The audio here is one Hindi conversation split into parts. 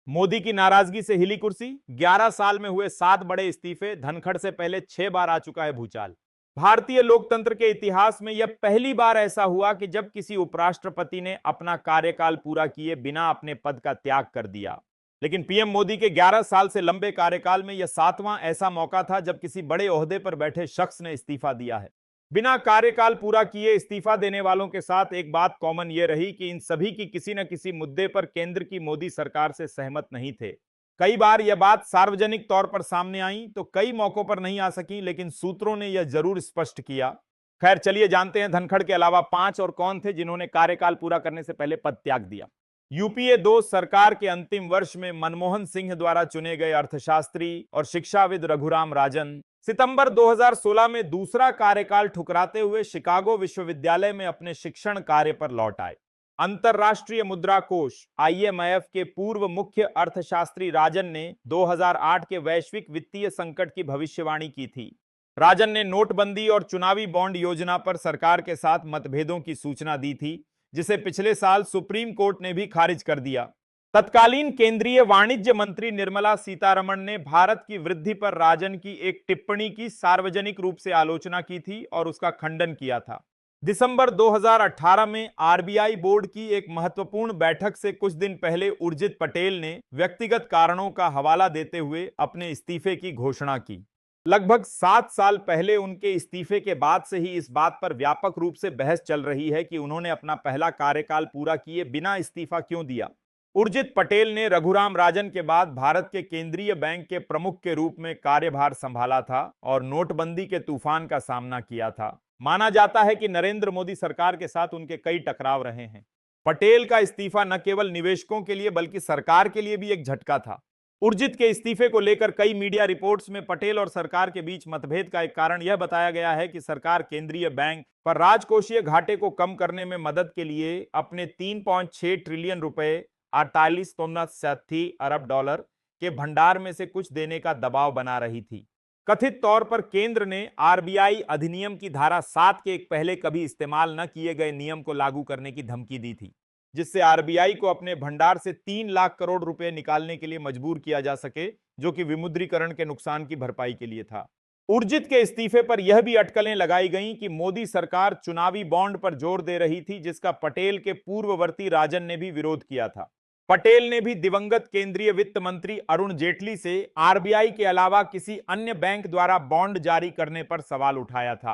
मोदी की नाराजगी से हिली कुर्सी, 11 साल में हुए 7 बड़े इस्तीफे, धनखड़ से पहले 6 बार आ चुका है भूचाल। भारतीय लोकतंत्र के इतिहास में यह पहली बार ऐसा हुआ कि जब किसी उपराष्ट्रपति ने अपना कार्यकाल पूरा किए बिना अपने पद का त्याग कर दिया। लेकिन पीएम मोदी के 11 साल से लंबे कार्यकाल में यह 7वां ऐसा मौका था जब किसी बड़े ओहदे पर बैठे शख्स ने इस्तीफा दिया है। बिना कार्यकाल पूरा किए इस्तीफा देने वालों के साथ एक बात कॉमन ये रही कि इन सभी की किसी न किसी मुद्दे पर केंद्र की मोदी सरकार से सहमत नहीं थे। कई बार यह बात सार्वजनिक तौर पर सामने आई तो कई मौकों पर नहीं आ सकी, लेकिन सूत्रों ने यह जरूर स्पष्ट किया। खैर चलिए जानते हैं धनखड़ के अलावा 5 और कौन थे जिन्होंने कार्यकाल पूरा करने से पहले पद त्याग दिया। यूपीए 2 सरकार के अंतिम वर्ष में मनमोहन सिंह द्वारा चुने गए अर्थशास्त्री और शिक्षाविद रघुराम राजन सितंबर 2016 में दूसरा कार्यकाल ठुकराते हुए शिकागो विश्वविद्यालय में अपने शिक्षण कार्य पर लौट आए। अंतरराष्ट्रीय मुद्रा कोष आईएमएफ के पूर्व मुख्य अर्थशास्त्री राजन ने 2008 के वैश्विक वित्तीय संकट की भविष्यवाणी की थी। राजन ने नोटबंदी और चुनावी बॉन्ड योजना पर सरकार के साथ मतभेदों की सूचना दी थी, जिसे पिछले साल सुप्रीम कोर्ट ने भी खारिज कर दिया। तत्कालीन केंद्रीय वाणिज्य मंत्री निर्मला सीतारमण ने भारत की वृद्धि पर राजन की एक टिप्पणी की सार्वजनिक रूप से आलोचना की थी और उसका खंडन किया था। दिसंबर 2018 में आरबीआई बोर्ड की एक महत्वपूर्ण बैठक से कुछ दिन पहले उर्जित पटेल ने व्यक्तिगत कारणों का हवाला देते हुए अपने इस्तीफे की घोषणा की। लगभग 7 साल पहले उनके इस्तीफे के बाद से ही इस बात पर व्यापक रूप से बहस चल रही है कि उन्होंने अपना पहला कार्यकाल पूरा किए बिना इस्तीफा क्यों दिया। उर्जित पटेल ने रघुराम राजन के बाद भारत के केंद्रीय बैंक के प्रमुख के रूप में कार्यभार संभाला था और नोटबंदी के तूफान का सामना किया था। माना जाता है कि नरेंद्र मोदी सरकार के साथ उनके कई टकराव रहे हैं। पटेल का इस्तीफा न केवल निवेशकों के लिए बल्कि सरकार के लिए भी एक झटका था। उर्जित के इस्तीफे को लेकर कई मीडिया रिपोर्ट्स में पटेल और सरकार के बीच मतभेद का एक कारण यह बताया गया है कि सरकार केंद्रीय बैंक पर राजकोषीय घाटे को कम करने में मदद के लिए अपने 3.6 ट्रिलियन रुपए 48.7 अरब डॉलर के भंडार में से कुछ देने का दबाव बना रही थी। कथित तौर पर केंद्र ने आरबीआई अधिनियम की धारा 7 के एक पहले कभी इस्तेमाल न किए गए नियम को लागू करने की धमकी दी थी, जिससे आरबीआई को अपने भंडार से 3 लाख करोड़ रुपए निकालने के लिए मजबूर किया जा सके, जो कि विमुद्रीकरण के नुकसान की भरपाई के लिए था। उर्जित के इस्तीफे पर यह भी अटकलें लगाई गईं कि मोदी सरकार चुनावी बॉन्ड पर जोर दे रही थी, जिसका पटेल के पूर्ववर्ती राजन ने भी विरोध किया था। पटेल ने भी दिवंगत केंद्रीय वित्त मंत्री अरुण जेटली से आरबीआई के अलावा किसी अन्य बैंक द्वारा बॉन्ड जारी करने पर सवाल उठाया था।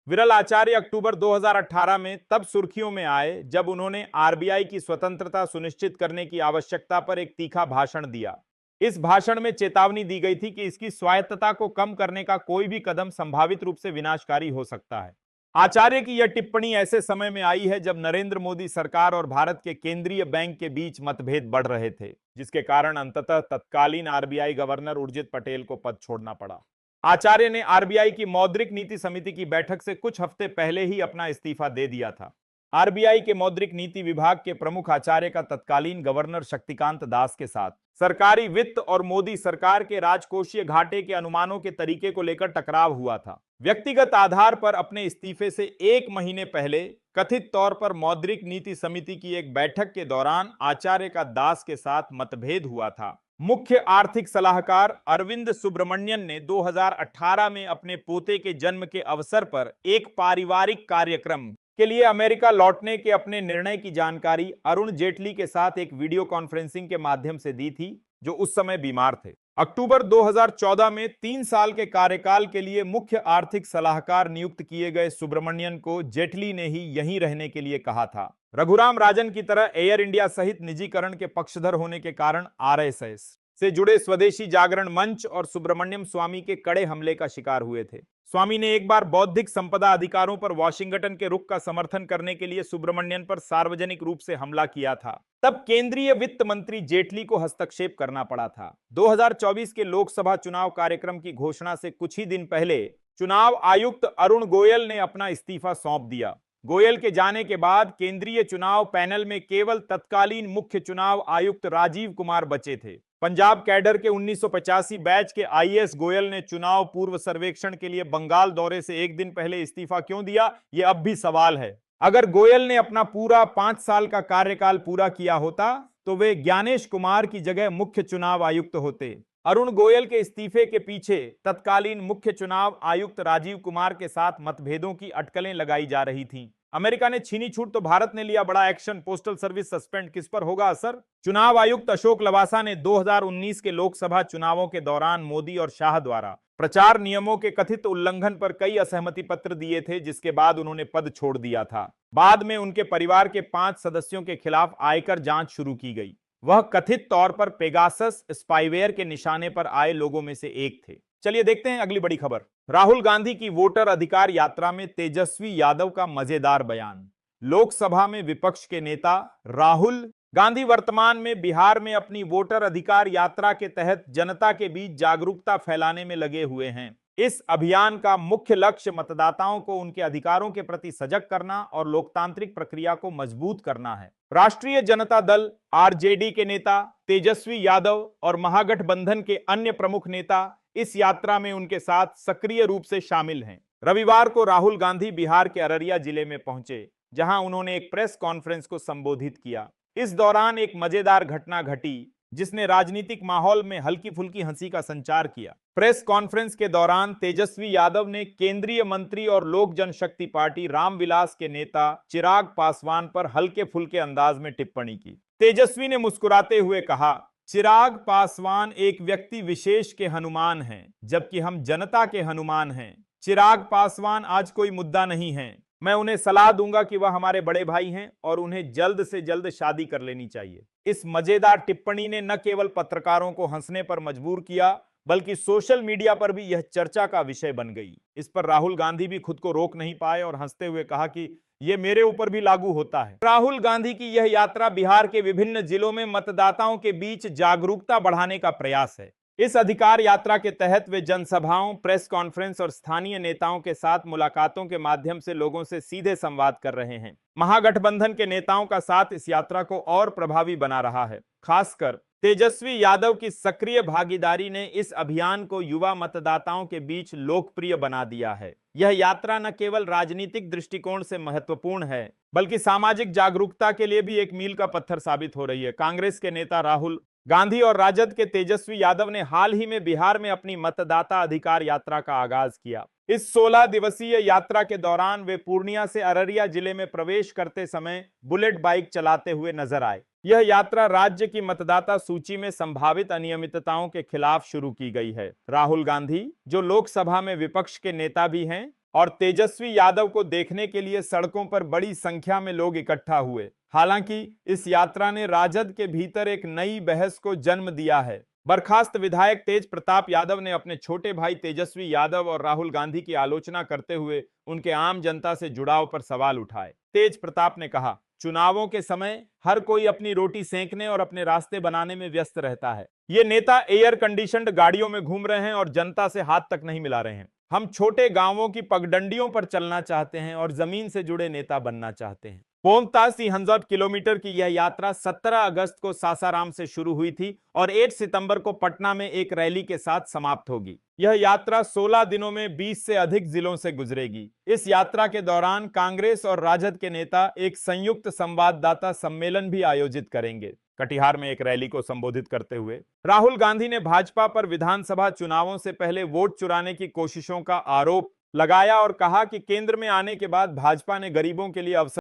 विरल आचार्य अक्टूबर 2018 में तब सुर्खियों में आए जब उन्होंने आरबीआई की स्वतंत्रता सुनिश्चित करने की आवश्यकता पर एक तीखा भाषण दिया। इस भाषण में चेतावनी दी गई थी कि इसकी स्वायत्तता को कम करने का कोई भी कदम संभावित रूप से विनाशकारी हो सकता है। आचार्य की यह टिप्पणी ऐसे समय में आई है जब नरेंद्र मोदी सरकार और भारत के केंद्रीय बैंक के बीच मतभेद बढ़ रहे थे, जिसके कारण अंततः तत्कालीन आरबीआई गवर्नर उर्जित पटेल को पद छोड़ना पड़ा। आचार्य ने आरबीआई की मौद्रिक नीति समिति की बैठक से कुछ हफ्ते पहले ही अपना इस्तीफा दे दिया था। आरबीआई के मौद्रिक नीति विभाग के प्रमुख आचार्य का तत्कालीन गवर्नर शक्तिकांत दास के साथ सरकारी वित्त और मोदी सरकार के राजकोषीय घाटे के अनुमानों के तरीके को लेकर टकराव हुआ था। व्यक्तिगत आधार पर अपने इस्तीफे से 1 महीने पहले कथित तौर पर मौद्रिक नीति समिति की एक बैठक के दौरान आचार्य का दास के साथ मतभेद हुआ था। मुख्य आर्थिक सलाहकार अरविंद सुब्रमण्यन ने 2018 में अपने पोते के जन्म के अवसर पर एक पारिवारिक कार्यक्रम के लिए अमेरिका लौटने के अपने निर्णय की जानकारी अरुण जेटली के साथ एक वीडियो कॉन्फ्रेंसिंग के माध्यम से दी थी, जो उस समय बीमार थे। अक्टूबर 2014 में 3 साल के कार्यकाल के लिए मुख्य आर्थिक सलाहकार नियुक्त किए गए सुब्रमण्यन को जेटली ने ही यहीं रहने के लिए कहा था। रघुराम राजन की तरह एयर इंडिया सहित निजीकरण के पक्षधर होने के कारण आरएसएस से जुड़े स्वदेशी जागरण मंच और सुब्रमण्यम स्वामी के कड़े हमले का शिकार हुए थे। स्वामी ने एक बार बौद्धिक संपदा अधिकारों पर वॉशिंगटन के रुख का समर्थन करने के लिए सुब्रमण्यन पर सार्वजनिक रूप से हमला किया था। तब केंद्रीय वित्त मंत्री जेटली को हस्तक्षेप करना पड़ा था। 2024 के लोकसभा चुनाव कार्यक्रम की घोषणा से कुछ ही दिन पहले चुनाव आयुक्त अरुण गोयल ने अपना इस्तीफा सौंप दिया। गोयल के जाने के बाद केंद्रीय चुनाव पैनल में केवल तत्कालीन मुख्य चुनाव आयुक्त राजीव कुमार बचे थे। पंजाब कैडर के 1985 बैच के आईएएस गोयल ने चुनाव पूर्व सर्वेक्षण के लिए बंगाल दौरे से एक दिन पहले इस्तीफा क्यों दिया, यह अब भी सवाल है। अगर गोयल ने अपना पूरा 5 साल का कार्यकाल पूरा किया होता तो वे ज्ञानेश कुमार की जगह मुख्य चुनाव आयुक्त होते। अरुण गोयल के इस्तीफे के पीछे तत्कालीन मुख्य चुनाव आयुक्त राजीव कुमार के साथ मतभेदों की अटकलें लगाई जा रही थीं। अमेरिका ने छीनी छूट तो भारत ने लिया बड़ा एक्शन, पोस्टल सर्विस सस्पेंड, किस पर होगा असर? चुनाव आयुक्त अशोक लवासा ने 2019 के लोकसभा चुनावों के दौरान मोदी और शाह द्वारा प्रचार नियमों के कथित उल्लंघन पर कई असहमति पत्र दिए थे, जिसके बाद उन्होंने पद छोड़ दिया था। बाद में उनके परिवार के 5 सदस्यों के खिलाफ आयकर जांच शुरू की गई। वह कथित तौर पर पेगासस स्पाईवेयर के निशाने पर आए लोगों में से एक थे। चलिए देखते हैं अगली बड़ी खबर। राहुल गांधी की वोटर अधिकार यात्रा में तेजस्वी यादव का मजेदार बयान। लोकसभा में विपक्ष के नेता राहुल गांधी वर्तमान में बिहार में अपनी वोटर अधिकार यात्रा के तहत जनता के बीच जागरूकता फैलाने में लगे हुए हैं। इस अभियान का मुख्य लक्ष्य मतदाताओं को उनके अधिकारों के प्रति सजग करना और लोकतांत्रिक प्रक्रिया को मजबूत करना है। राष्ट्रीय जनता दल आरजेडी के नेता तेजस्वी यादव और महागठबंधन के अन्य प्रमुख नेता इस यात्रा में उनके साथ सक्रिय रूप से शामिल हैं। रविवार को राहुल गांधी बिहार के अररिया जिले में पहुंचे, जहां उन्होंने एक प्रेस कॉन्फ्रेंस को संबोधित किया। इस दौरान एक मजेदार घटना घटी जिसने राजनीतिक माहौल में हल्की फुल्की हंसी का संचार किया। प्रेस कॉन्फ्रेंस के दौरान तेजस्वी यादव ने केंद्रीय मंत्री और लोक जनशक्ति पार्टी रामविलास के नेता चिराग पासवान पर हल्के फुल्के अंदाज में टिप्पणी की। तेजस्वी ने मुस्कुराते हुए कहा, चिराग पासवान एक व्यक्ति विशेष के हनुमान हैं, जबकि हम जनता के हनुमान हैं। चिराग पासवान आज कोई मुद्दा नहीं है। मैं उन्हें सलाह दूंगा कि वह हमारे बड़े भाई हैं और उन्हें जल्द से जल्द शादी कर लेनी चाहिए। इस मजेदार टिप्पणी ने न केवल पत्रकारों को हंसने पर मजबूर किया, बल्कि सोशल मीडिया पर भी यह चर्चा का विषय बन गई। इस पर राहुल गांधी भी खुद को रोक नहीं पाए और हंसते हुए कहा कि यह मेरे ऊपर भी लागू होता है। राहुल गांधी की यह यात्रा बिहार के विभिन्न जिलों में मतदाताओं के बीच जागरूकता बढ़ाने का प्रयास है। इस अधिकार यात्रा के तहत वे जनसभाओं, प्रेस कॉन्फ्रेंस और स्थानीय नेताओं के साथ मुलाकातों के माध्यम से लोगों से सीधे संवाद कर रहे हैं। महागठबंधन के नेताओं का साथ इस यात्रा को और प्रभावी बना रहा है। खासकर तेजस्वी यादव की सक्रिय भागीदारी ने इस अभियान को युवा मतदाताओं के बीच लोकप्रिय बना दिया है। यह यात्रा न केवल राजनीतिक दृष्टिकोण से महत्वपूर्ण है, बल्कि सामाजिक जागरूकता के लिए भी एक मील का पत्थर साबित हो रही है। कांग्रेस के नेता राहुल गांधी और राजद के तेजस्वी यादव ने हाल ही में बिहार में अपनी मतदाता अधिकार यात्रा का आगाज किया। इस 16 दिवसीय यात्रा के दौरान वे पूर्णिया से अररिया जिले में प्रवेश करते समय बुलेट बाइक चलाते हुए नजर आए। यह यात्रा राज्य की मतदाता सूची में संभावित अनियमितताओं के खिलाफ शुरू की गई है। राहुल गांधी, जो लोकसभा में विपक्ष के नेता भी हैं, और तेजस्वी यादव को देखने के लिए सड़कों पर बड़ी संख्या में लोग इकट्ठा हुए। हालांकि इस यात्रा ने राजद के भीतर एक नई बहस को जन्म दिया है। बर्खास्त विधायक तेज प्रताप यादव ने अपने छोटे भाई तेजस्वी यादव और राहुल गांधी की आलोचना करते हुए उनके आम जनता से जुड़ाव पर सवाल उठाए। तेज प्रताप ने कहा, चुनावों के समय हर कोई अपनी रोटी सेंकने और अपने रास्ते बनाने में व्यस्त रहता है। ये नेता एयर कंडीशन्ड गाड़ियों में घूम रहे हैं और जनता से हाथ तक नहीं मिला रहे हैं। हम छोटे गांवों की पगडंडियों पर चलना चाहते हैं और जमीन से जुड़े नेता बनना चाहते हैं। पूर्णतः 300 किलोमीटर की यह यात्रा 17 अगस्त को सासाराम से शुरू हुई थी और 8 सितंबर को पटना में एक रैली के साथ समाप्त होगी। यह यात्रा 16 दिनों में 20 से अधिक जिलों से गुजरेगी। इस यात्रा के दौरान कांग्रेस और राजद के नेता एक संयुक्त संवाददाता सम्मेलन भी आयोजित करेंगे। कटिहार में एक रैली को संबोधित करते हुए राहुल गांधी ने भाजपा पर विधानसभा चुनावों से पहले वोट चुराने की कोशिशों का आरोप लगाया और कहा कि केंद्र में आने के बाद भाजपा ने गरीबों के लिए अवसर